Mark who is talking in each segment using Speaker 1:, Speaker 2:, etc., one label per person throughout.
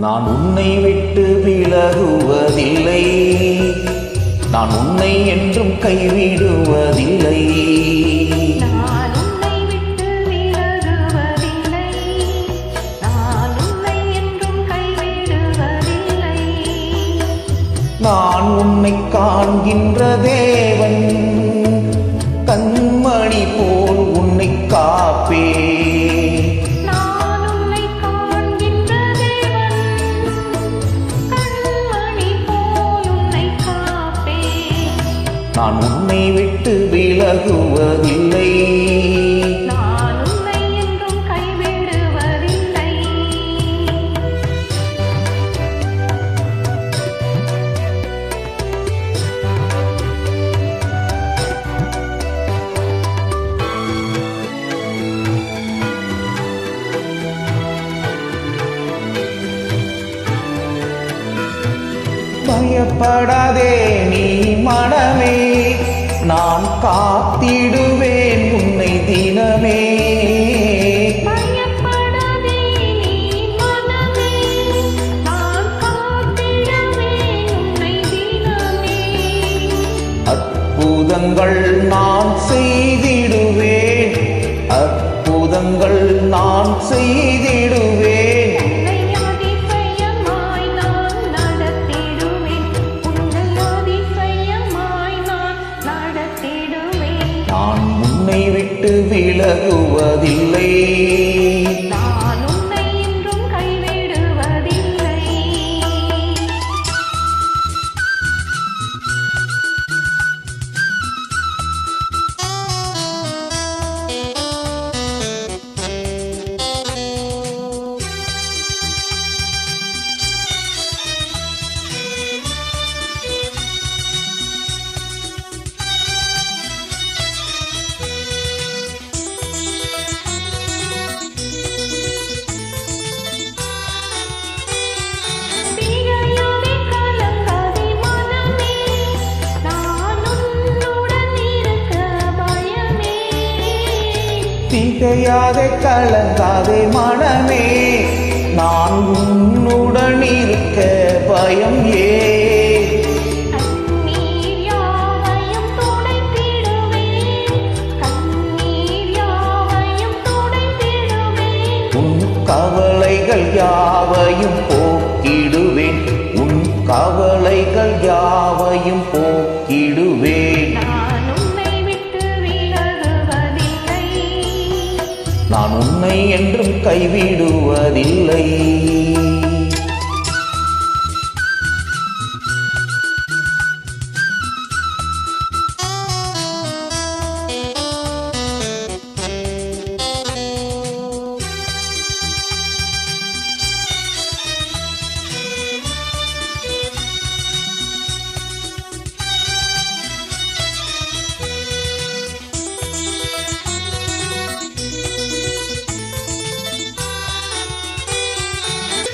Speaker 1: நான் உன்னை விட்டு விலகுவதில்லை, நான் உன்னை என்றும் கைவிடுவதில்லை.
Speaker 2: நான் உன்னை விட்டு விலகுவதில்லை, நான் உன்னை என்றும் கைவிடுவதில்லை.
Speaker 1: நான் உன்னை காண்கின்ற தேவன், கண்மணி போல் உன்னை காப்பே. நான் உன்னை விட்டு விலகுவதில்லை,
Speaker 2: நான் உன்னை என்றும் கைவிடுவதில்லை.
Speaker 1: பயப்படாதே நீ மனமே, நான் காத்திடுவேன் உன்னை தினமே.
Speaker 2: பயப்படாதே நீ மனமே, நான் காத்திடுவேன் உன்னை தினமே.
Speaker 1: அற்புதங்கள் நான் செய்திடுவேன், அற்புதங்கள் நான் செய்திடுவேன். நான் உன்னை விட்டு விலகுவதில்லை,
Speaker 2: நான் உன்னை என்றும் கைவிடுவதில்லை.
Speaker 1: திகையாதே கலங்காதே மனமே, நான் உன்னுடன் இருக்க பயம் ஏன்.
Speaker 2: கண்ணீர் யாவையும் துடைத்திடுவேன், கண்ணீர் யாவையும் துடைத்திடுவேன்.
Speaker 1: உன் கவலைகள் யாவையும் போக்கிடுவேன், உன் கவலைகள் யாவையும் போக்கிடுவேன். நான் உன்னை என்றும் கைவிடுவதில்லை.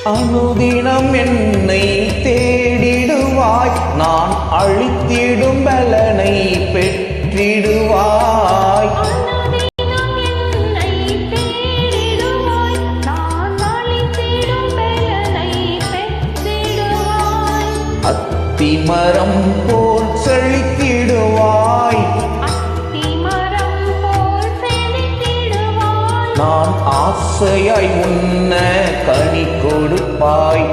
Speaker 1: அனுதினம் என்னை தேடிடுவாய், நான் அழித்திடும் பலனை பெற்றிடுவாய். அத்திமரம் போல் செழித்திடுவாய், நான் ஆசையாய் உன்ன கனி கொடுப்பாய்.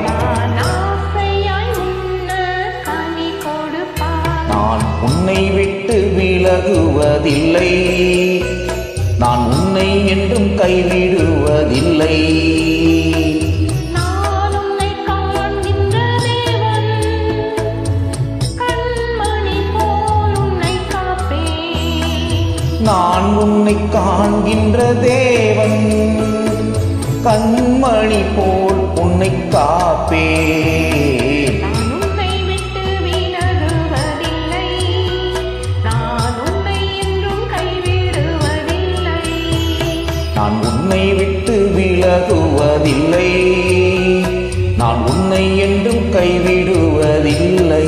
Speaker 1: நான் உன்னை விட்டு விலகுவதில்லை, நான் உன்னை என்றும் கைவிடுவதில்லை. நான் உன்னை காண்கின்ற தேவன், கண்மணி போல் உன்னை காப்பே.
Speaker 2: நான் உன்னை விட்டு விலகுவதில்லை, நான் உன்னை என்றும் கைவிடுவதில்லை.
Speaker 1: நான் உன்னை விட்டு விலகுவதில்லை, நான் உன்னை என்றும் கைவிடுவதில்லை.